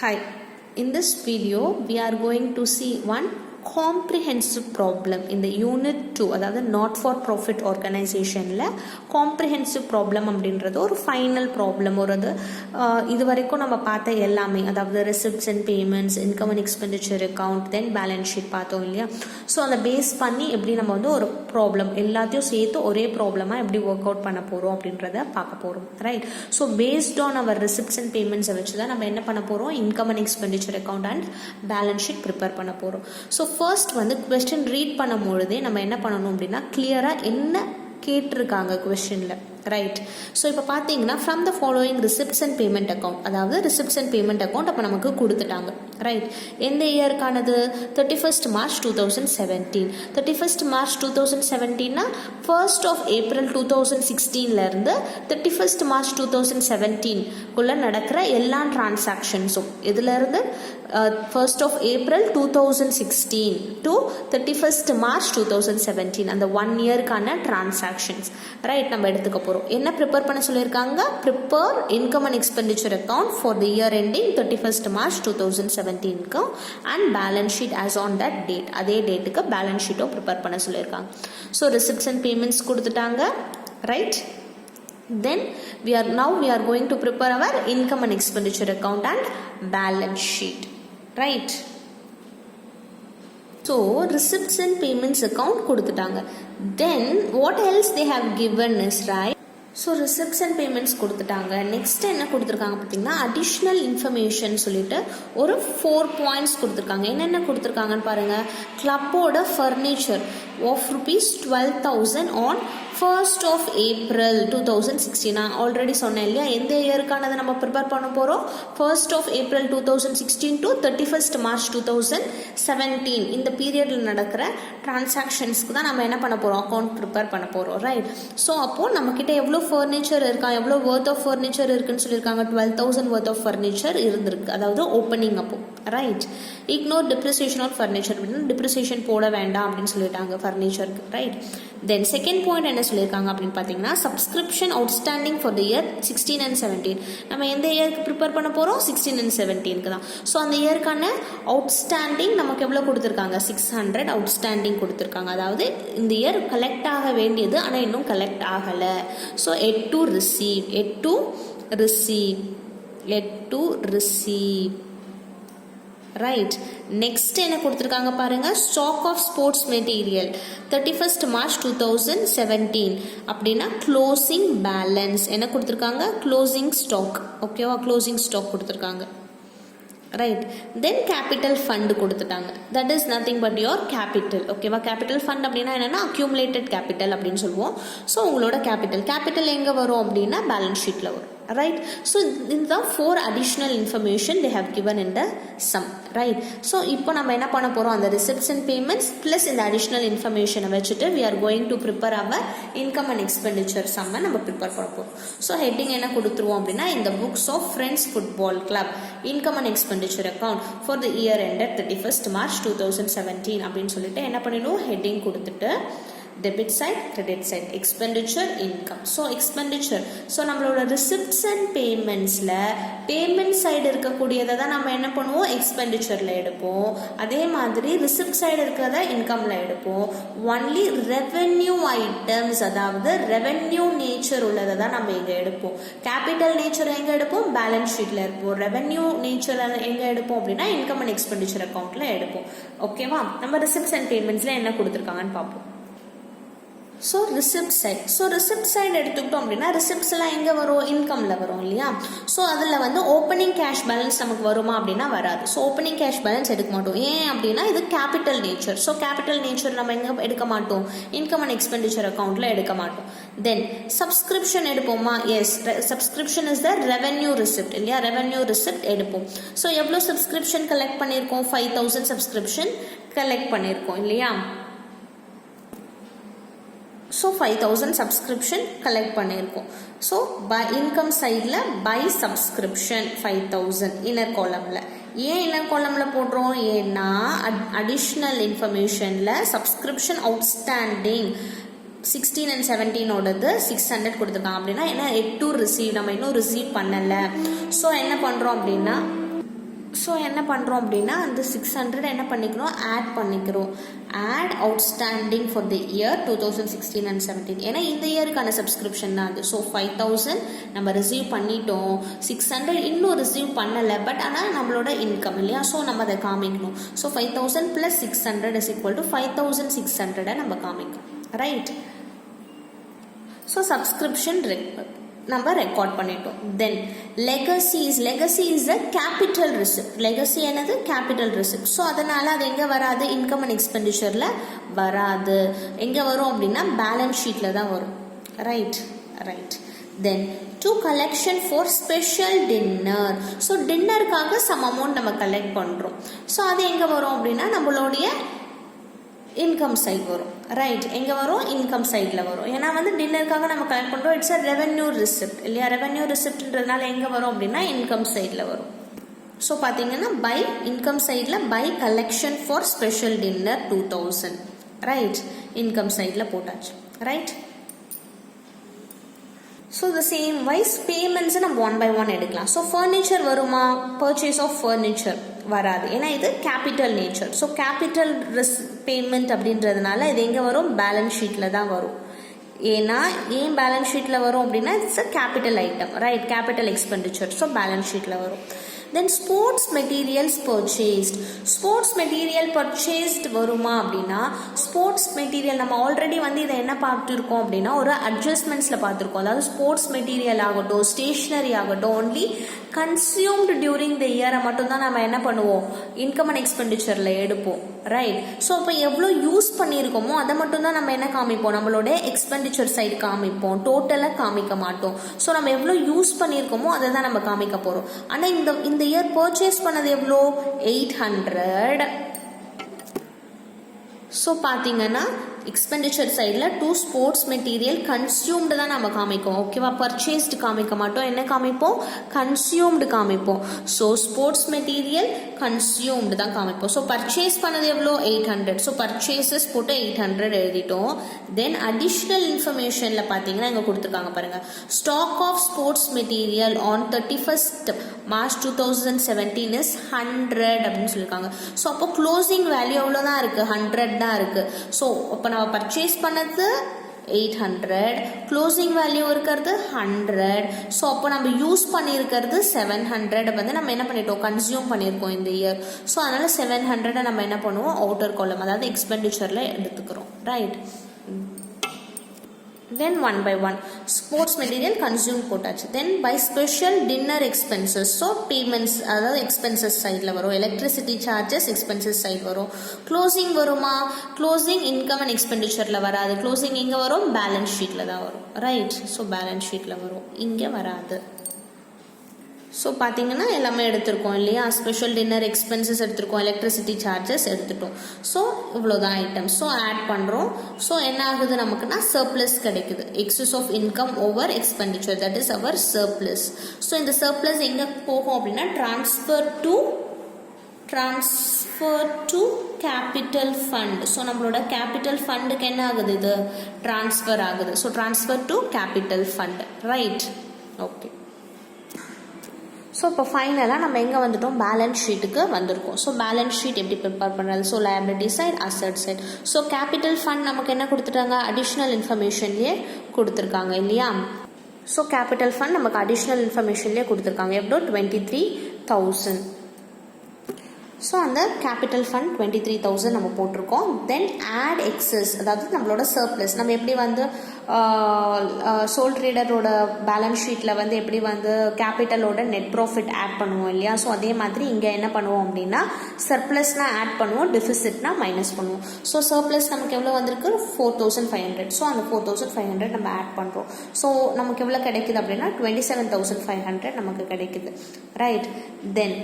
Hi, in this video we are going to see one comprehensive problem in the unit 2, அதாவது not for profit organizationல comprehensive problem அப்படின்றது ஒரு final problem. ஒரு இது வரைக்கும் நம்ம பார்த்த எல்லாமே, அதாவது receipts and payments, income and expenditure account, then balance sheet பார்த்தோம் இல்லையா. ஸோ அதை பேஸ் பண்ணி எப்படி நம்ம வந்து ஒரு ப்ராப்ளம் எல்லாத்தையும் சேர்த்து ஒரே ப்ராப்ளமாக எப்படி ஒர்க் அவுட் பண்ண போகிறோம் அப்படின்றத பார்க்க போகிறோம், right. So based on our receipts and payments வச்சு தான் நம்ம என்ன பண்ண போகிறோம், income and expenditure account and balance sheet prepare பண்ண போகிறோம். ஸோ ஃபர்ஸ்ட் வந்து கொஸ்டின் ரீட் பண்ணும் பொழுதே நம்ம என்ன பண்ணணும் அப்படின்னா கிளியராக என்ன கேட்டிருக்காங்க கொஸ்டினில், ரைட். ஸோ இப்போ பார்த்தீங்கன்னா from the following receipts and payment account, அதாவது ரிசிப்ட்ஸ் அண்ட் பேமெண்ட் அக்கௌண்ட் அப்போ நமக்கு கொடுத்துட்டாங்க, ரைட். எந்த இயருக்கானது? 31st March 2017. 31st March 2017னா 1st of April 2016லேருந்து 31st March 2017குள்ளே நடக்கிற எல்லா டிரான்சாக்ஷன்ஸும் இதுலேருந்து 1st of April 2016 to 31st March 2017 அந்த 1 இயருக்கான டிரான்சாக்ஷன்ஸ், ரைட், நம்ம எடுத்துக்க போகிறோம். என்ன ப்ரிப்பேர் பண்ண சொல்லியிருக்காங்க? Prepare income and expenditure account for the year ending 31st March 2017க்கு and balance sheet as on that date, அதே டேட்டுக்கு பேலன்ஸ் ஷீட்டும் ப்ரிப்பேர் பண்ண சொல்லியிருக்காங்க. ஸோ ரிசிப்ட்ஸ் அண்ட் பேமெண்ட்ஸ் கொடுத்துட்டாங்க, right. Then we are going to prepare our income and expenditure account and balance sheet, right. So receipts and payments account கொடுத்துட்டாங்க. Then what else they have given is, right. So receipts and payments கொடுத்துட்டாங்க. Next என்ன கொடுத்துருக்காங்க பார்த்தீங்கன்னா additional information சொல்லிட்டு ஒரு 4 points கொடுத்துருக்காங்க. என்னென்ன கொடுத்துருக்காங்கன்னு பாருங்கள். கிளப்போட furniture of ₹12,000 on 1st of April 2016. நான் ஆல்ரெடி சொன்னேன் இல்லையா, எந்த இயருக்கானதை நம்ம ப்ரிப்பேர் பண்ண போகிறோம்? 1st of April 2016 to 31st March 2017 இந்த பீரியடில் நடக்கிற டிரான்சாக்ஷன்ஸ்க்கு தான் நம்ம என்ன பண்ண போகிறோம், அக்கௌண்ட் ப்ரிப்பேர் பண்ண போகிறோம், ரைட். ஸோ அப்போது நம்மக்கிட்ட எவ்வளோ ஃபர்னிச்சர் இருக்கா, எவ்வளோ ஒர்த் ஆஃப் ஃபர்னிச்சர் இருக்குன்னு சொல்லியிருக்காங்க. 12,000 ஒர்த் ஆஃப் ஃபர்னிச்சர் இருந்திருக்கு, அதாவது ஓப்பனிங் அப்போ, right. Ignore depreciation of furniture அப்படின்னு டிப்ரிசியேஷன் போட வேண்டாம் அப்படின்னு சொல்லிட்டாங்க ஃபர்னிச்சருக்கு, ரைட். தென் செகண்ட் பாயிண்ட் என்ன சொல்லியிருக்காங்க அப்படின்னு பார்த்தீங்கன்னா subscription outstanding for the year 16 and 17. நம்ம எந்த இயருக்கு ப்ரிப்பேர் பண்ண போகிறோம்? 16 and 17க்கு தான். ஸோ அந்த இயருக்கான அவுட்ஸ்டாண்டிங் நமக்கு எவ்வளோ கொடுத்துருக்காங்க? 600 அவுட்ஸ்டாண்டிங் கொடுத்துருக்காங்க. அதாவது இந்த இயர் கலெக்ட் ஆக வேண்டியது ஆனால் இன்னும் கலெக்ட் ஆகலை. So yet to receive, right. Next என்ன கொடுத்துருக்காங்க பாருங்க, stock of sports material 31st March 2017 அப்படின்னா க்ளோசிங் பேலன்ஸ் என்ன கொடுத்துருக்காங்க? க்ளோசிங் ஸ்டாக், ஓகேவா, க்ளோசிங் ஸ்டாக் கொடுத்துருக்காங்க, ரைட். தென் கேபிட்டல் ஃபண்ட் கொடுத்துட்டாங்க. That is nothing but your capital, ஓகேவா. கேபிட்டல் ஃபண்ட் அப்படின்னா என்னென்னா அக்யூமுலேட்டட் கேபிட்டல் அப்படின்னு சொல்லுவோம். ஸோ உங்களோட கேபிட்டல் எங்கே வரும் அப்படின்னா பேலன்ஸ் ஷீட்டில் வரும், right. So இதுதான் 4 additional information they have given in the sum, right. So இப்போ நம்ம என்ன பண்ண போகிறோம், அந்த receipts and payments plus இந்த additional information வச்சுட்டு we are going to prepare our income and expenditure sum நம்ம prepare பண்ண போகிறோம். ஸோ heading என்ன கொடுத்துருவோம் அப்படின்னா இந்த books of Friends Football Club income and expenditure account for the year ended 31st March 2017 அப்படின்னு சொல்லிட்டு என்ன பண்ணிடணும், heading கொடுத்துட்டு debit side, credit side, expenditure, income. So expenditure, so நம்மளோட receipts and paymentsல payment side இருக்கக்கூடியதை தான் நம்ம என்ன பண்ணுவோம், expenditureல எடுப்போம். அதே மாதிரி receipt side இருக்கிறத incomeல எடுப்போம். only revenue items, அதாவது revenue nature உள்ளதை தான் நம்ம எங்க எடுப்போம். capital nature எங்க எடுப்போம், balance sheetல எடுப்போம். revenue nature எங்க எடுப்போம் அப்படின்னா income and expenditure accountல எடுப்போம், ஓகேவா. நம்ம receipts and paymentsல என்ன கொடுத்துருக்காங்கன்னு பார்ப்போம். ஸோ ரிசிப்ட் சைடு எடுத்துக்கிட்டோம் அப்படின்னா ரிசிப்ட்ஸ் எல்லாம் எங்கே வரும், இன்கம்ல வரும் இல்லையா. ஸோ அதில் வந்து ஓப்பனிங் கேஷ் பேலன்ஸ் நமக்கு வருமா அப்படின்னா வராது. ஸோ ஓப்பனிங் கேஷ் பேலன்ஸ் எடுக்க மாட்டோம். ஏன் அப்படின்னா இது capital nature. So capital nature நம்ம எங்கே எடுக்க மாட்டோம், இன்கம் அண்ட் எக்ஸ்பெண்டிச்சர் அக்கௌண்ட்ல எடுக்க மாட்டோம். தென் சப்ஸ்கிரிப்ஷன் எடுப்போமா? Yes, subscription is the revenue receipt இல்லையா, ரெவென்யூ ரிசிப்ட் எடுப்போம். ஸோ எவ்வளோ சப்ஸ்கிரிப்ஷன் கலெக்ட் பண்ணியிருக்கோம்? 5,000 சப்ஸ்கிரிப்ஷன் கலெக்ட் பண்ணியிருக்கோம் இல்லையா. ஸோ 5,000 சப்ஸ்கிரிப்ஷன் கலெக்ட் பண்ணியிருக்கோம். ஸோ பை இன்கம் சைடில் பை சப்ஸ்கிரிப்ஷன் 5,000 இன்னர் காலமில். ஏன் இன்னர் காலமில் போடுறோம்? ஏன்னா அடிஷ்னல் இன்ஃபர்மேஷனில் சப்ஸ்கிரிப்ஷன் அவுட்ஸ்டாண்டிங் 16 and 17 ஓடது 600 கொடுத்துருக்காங்க. அப்படின்னா என்ன, yet to receive, நம்ம இன்னும் ரிசீவ் பண்ணலை. ஸோ என்ன பண்ணுறோம் அப்படின்னா ஸோ என்ன பண்ணுறோம் அப்படின்னா அந்த 600 என்ன பண்ணிக்கிறோம் ஆட் பண்ணிக்கிறோம். Add outstanding for the year 2016 and 17. ஏன்னா இந்த இயருக்கான சப்ஸ்கிரிப்ஷன் தான் அது. ஸோ 5000 நம்ம ரிசீவ் பண்ணிட்டோம், 600 இன்னும் ரிசீவ் பண்ணலை, பட் ஆனால் நம்மளோட இன்கம் இல்லையா, ஸோ நம்ம அதை காமிக்கணும். ஸோ 5000 + 600 is equal to 5600 நம்ம காமிக்கணும், ரைட். ஸோ சப்ஸ்கிரிப்ஷன் நம்ம ரெக்கார்ட் பண்ணிட்டோம். Then legacy is a capital receipt. Legacy என்னது கேபிட்டல் ரிசிப்ட். ஸோ அதனால அது எங்கே வராது, இன்கம் அண்ட் எக்ஸ்பெண்டிச்சரில் வராது. எங்கே வரும் அப்படின்னா பேலன்ஸ் ஷீட்டில் தான் வரும், right. Then to collection for special dinner. So டின்னருக்காக சம் அமௌண்ட் நம்ம கலெக்ட் பண்ணுறோம். ஸோ அது எங்கே வரும் அப்படின்னா நம்மளுடைய இன்கம் சைட் வரும், ரைட். எங்கே வரும், இன்கம் சைடில் வரும். ஏன்னா வந்து டின்னருக்காக நம்ம கலெக்ட் பண்ணுறோம், இட்ஸ் அ ரெவென்யூ ரிசிப்ட் இல்லையா. ரெவென்யூ ரிசிப்ட்ன்றதுனால எங்கே வரும் அப்படின்னா இன்கம் சைடில் வரும். ஸோ பார்த்தீங்கன்னா பை இன்கம் சைடில் by collection for special dinner 2000, right. Income சைடில் போட்டாச்சு, right. So the same wise பேமெண்ட்ஸை நம்ம 1 by 1 எடுக்கலாம். ஸோ ஃபர்னிச்சர் வருமா, பர்ச்சேஸ் ஆஃப் ஃபர்னிச்சர் வராது, ஏன்னா இது capital nature. So capital payment அப்படின்றதுனால இது எங்கே வரும், பேலன்ஸ் ஷீட்டில் தான் வரும். ஏன்னா ஏன் பேலன்ஸ் ஷீட்டில் வரும் அப்படின்னா it's a capital item, right. Capital expenditure, so balance ஷீட்டில் வரும். தென் sports materials purchased. Sports material purchased வருமா அப்படின்னா ஸ்போர்ட்ஸ் மெட்டீரியல் நம்ம ஆல்ரெடி வந்து இதை என்ன பார்த்துருக்கோம் அப்படின்னா ஒரு அட்ஜஸ்ட்மெண்ட்ஸில் பார்த்துருக்கோம். அதாவது ஸ்போர்ட்ஸ் மெட்டீரியல் ஆகட்டும், ஸ்டேஷ்னரி ஆகட்டும், ஒன்லி கன்சியூம்டு டியூரிங் த இயரை மட்டும்தான் நம்ம என்ன பண்ணுவோம், இன்கம் அண்ட் எக்ஸ்பெண்டிச்சரில் எடுப்போம், ரைட். ஸோ அப்போ எவ்வளோ யூஸ் பண்ணியிருக்கோமோ அதை மட்டும்தான் நம்ம என்ன காமிப்போம், நம்மளோட எக்ஸ்பெண்டிச்சர் சைடு காமிப்போம், டோட்டலாக காமிக்க மாட்டோம். ஸோ நம்ம எவ்வளோ யூஸ் பண்ணியிருக்கோமோ அதை தான் நம்ம காமிக்க போகிறோம். ஆனால் இந்த இயர் பர்ச்சேஸ் பண்ணது எவ்வளோ, 800. ஸோ பார்த்தீங்கன்னா எக்ஸ்பெண்டிச்சர் சைடில் டு ஸ்போர்ட்ஸ் மெட்டீரியல் கன்சியூம்டு தான் நம்ம காமிப்போம், ஓகேவா. பர்ச்சேஸ்டு காமிக்க மாட்டோம், என்ன காமிப்போம், கன்சியூம்டு காமிப்போம். ஸோ ஸ்போர்ட்ஸ் மெட்டீரியல் கன்சியூம்டு தான் காமிப்போம். ஸோ பர்ச்சேஸ் பண்ணது எவ்வளோ, 800. ஸோ பர்ச்சேசஸ் போட்டு 800 எழுதிட்டோம். தென் அடிஷ்னல் இன்ஃபர்மேஷனில் பார்த்தீங்கன்னா இங்கே கொடுத்துருக்காங்க பாருங்கள், stock of sports material on 31st March 2017 is 100 அப்படின்னு சொல்லியிருக்காங்க. ஸோ அப்போ க்ளோசிங் வேல்யூ எவ்வளோ தான் இருக்குது, 100 தான் இருக்குது. ஸோ அப்போ நம்ம பர்ச்சேஸ் பண்ணது 800, க்ளோசிங் வேல்யூ இருக்கிறது 100. ஸோ அப்போ நம்ம யூஸ் பண்ணியிருக்கிறது 700 வந்து நம்ம என்ன பண்ணிட்டோம், கன்சியூம் பண்ணியிருக்கோம் இந்த இயர். ஸோ அதனால் 700 நம்ம என்ன பண்ணுவோம், அவுட்டர் காலம் அதாவது எக்ஸ்பெண்டிச்சரில் எடுத்துக்கிறோம், right. Then 1 by 1 sports material consume போட்டாச்சு. Then by special dinner expenses, so payments அதாவது expenses சைடில் வரும், electricity charges expenses சைடு வரும். closing வருமா, closing income and expenditureல வராது, closing எங்கே வரும், balance sheetல தான் வரும், right. so balance sheetல வரும், இங்கே வராது. ஸோ பார்த்தீங்கன்னா எல்லாமே எடுத்திருக்கோம் இல்லையா, ஸ்பெஷல் டின்னர் எக்ஸ்பென்சஸ் எடுத்திருக்கோம், எலக்ட்ரிசிட்டி சார்ஜஸ் எடுத்துட்டோம். ஸோ இவ்வளோதான் ஐட்டம். ஸோ ஆட் பண்ணுறோம். ஸோ என்ன ஆகுது நமக்குன்னா சர்ப்ளஸ் கிடைக்குது, excess of income over expenditure, that is our surplus. So இந்த சர்ப்ளஸ் எங்கே போகும் அப்படின்னா transfer to capital fund. So நம்மளோட கேபிட்டல் ஃபண்டுக்கு என்ன ஆகுது, இது ட்ரான்ஸ்ஃபர் ஆகுது. So transfer to capital fund, right. Okay. So இப்போ ஃபைனலாக நம்ம எங்கே வந்துட்டோம், பேலன்ஸ் ஷீட்டுக்கு வந்திருக்கோம். ஸோ பேலன்ஸ் ஷீட் எப்படி ப்ரிப்பேர் பண்ணுறது, so liability side, asset side. So capital fund நமக்கு என்ன கொடுத்துட்டாங்க, அடிஷ்னல் இன்ஃபர்மேஷன்லேயே கொடுத்துருக்காங்க இல்லையா. ஸோ கேபிட்டல் ஃபண்ட் நமக்கு அடிஷ்னல் இன்ஃபர்மேஷன்லேயே கொடுத்துருக்காங்க, எவ்வளோ 23,000. ஸோ அந்த கேபிட்டல் ஃபண்ட் 23,000 நம்ம போட்டிருக்கோம். தென் ஆட் எக்ஸஸ், அதாவது நம்மளோட சர்ப்ளஸ். நம்ம எப்படி வந்து சோல் ட்ரேடரோட பேலன்ஸ் ஷீட்டில் வந்து எப்படி வந்து கேபிட்டலோட நெட் ப்ராஃபிட் ஆட் பண்ணுவோம் இல்லையா. ஸோ அதே மாதிரி இங்கே என்ன பண்ணுவோம் அப்படின்னா சர்ப்ளஸ்னால் ஆட் பண்ணுவோம், டெஃபிசிட்னா மைனஸ் பண்ணுவோம். ஸோ சர்ப்ளஸ் நமக்கு எவ்வளோ வந்திருக்கு, 4,500. ஸோ அந்த 4,500 நம்ம ஆட் பண்ணுறோம். ஸோ நமக்கு எவ்வளோ கிடைக்குது அப்படின்னா 27,500 நமக்கு கிடைக்குது, ரைட். தென்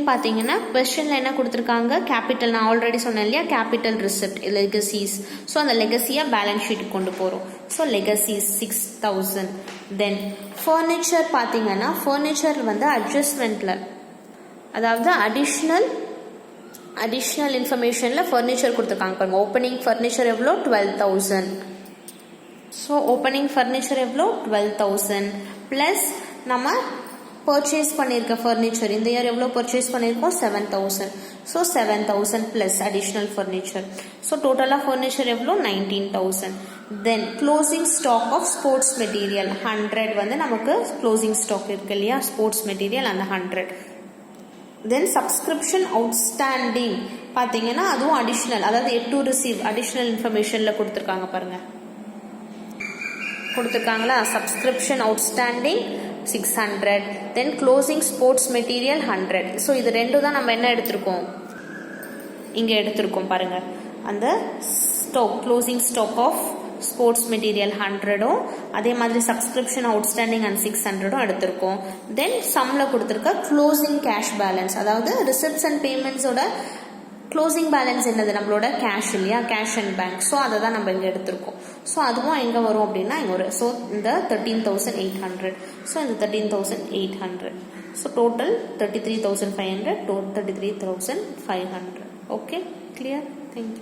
பார்த்தீங்கன்னா கொஸ்டினில் என்ன கொடுத்துருக்காங்க, கேபிட்டல், நான் ஆல்ரெடி சொன்னேன் இல்லையா, கேபிட்டல் ரிசிப்ட், லெகசிஸ். ஸோ அந்த லெகசியை பேலன்ஸ் ஷீட்டுக்கு கொண்டு போகிறோம். So legacies 6,000. தென் ஃபர்னிச்சர் பார்த்தீங்கன்னா ஃபர்னிச்சர் வந்து அட்ஜஸ்ட்மெண்ட்டில், அதாவது அடிஷ்னல் இன்ஃபர்மேஷனில் ஃபர்னிச்சர் கொடுத்துருக்காங்க பாருங்க. ஓப்பனிங் ஃபர்னிச்சர் எவ்வளோ, 12,000. ஸோ ஓப்பனிங் ஃபர்னிச்சர் எவ்வளோ, 12,000 ப்ளஸ் நம்ம பர்ச்சேஸ் பண்ணியிருக்க ஃபர்னிச்சர் இந்த இயர் எவ்வளோ பர்ச்சேஸ் பண்ணியிருக்கோம் 7,000. So 7,000 plus additional furniture. So டோட்டலாக ஃபர்னிச்சர் எவ்வளோ 19,000. Then closing stock of sports material 100 வந்து நமக்கு க்ளோசிங் ஸ்டாக் இருக்கு இல்லையா ஸ்போர்ட்ஸ் மெட்டீரியல் அந்த 100. தென் சப்ஸ்கிரிப்ஷன் அவுட்ஸ்டாண்டிங் பார்த்தீங்கன்னா அதுவும் அடிஷ்னல், அதாவது எட் டு ரிசீவ் அடிஷ்னல் இன்ஃபர்மேஷனில் கொடுத்துருக்காங்க பாருங்க, கொடுத்துருக்காங்களா. Subscription outstanding 600. தென் க்ளோசிங் ஸ்போர்ட்ஸ் மெட்டீரியல் 100. ஸோ இது ரெண்டும் தான் நம்ம என்ன எடுத்திருக்கோம் இங்கே எடுத்திருக்கோம் பாருங்க. அந்த stock closing stock of sports material 100ம் அதே மாதிரி சப்ஸ்கிரிப்ஷன் அவுட்ஸ்டாண்டிங் அண்ட் 600ம் எடுத்திருக்கோம். தென் சம்ல கொடுத்துருக்க க்ளோசிங் கேஷ் பேலன்ஸ், அதாவது ரிசிப்ட்ஸ் அண்ட் பேமெண்ட்ஸோட க்ளோசிங் பேலன்ஸ் என்னது நம்மளோட கேஷ் இல்லையா, கேஷ் அண்ட் பேங்க். ஸோ அதை தான் நம்ம இங்கே எடுத்திருக்கோம். ஸோ அதுவும் எங்கே வரும் அப்படின்னா இங்கே வரும். ஸோ இந்த 13,800. ஸோ இந்த 13,800. So total 33,500, 33,500. Okay, clear. Thank you.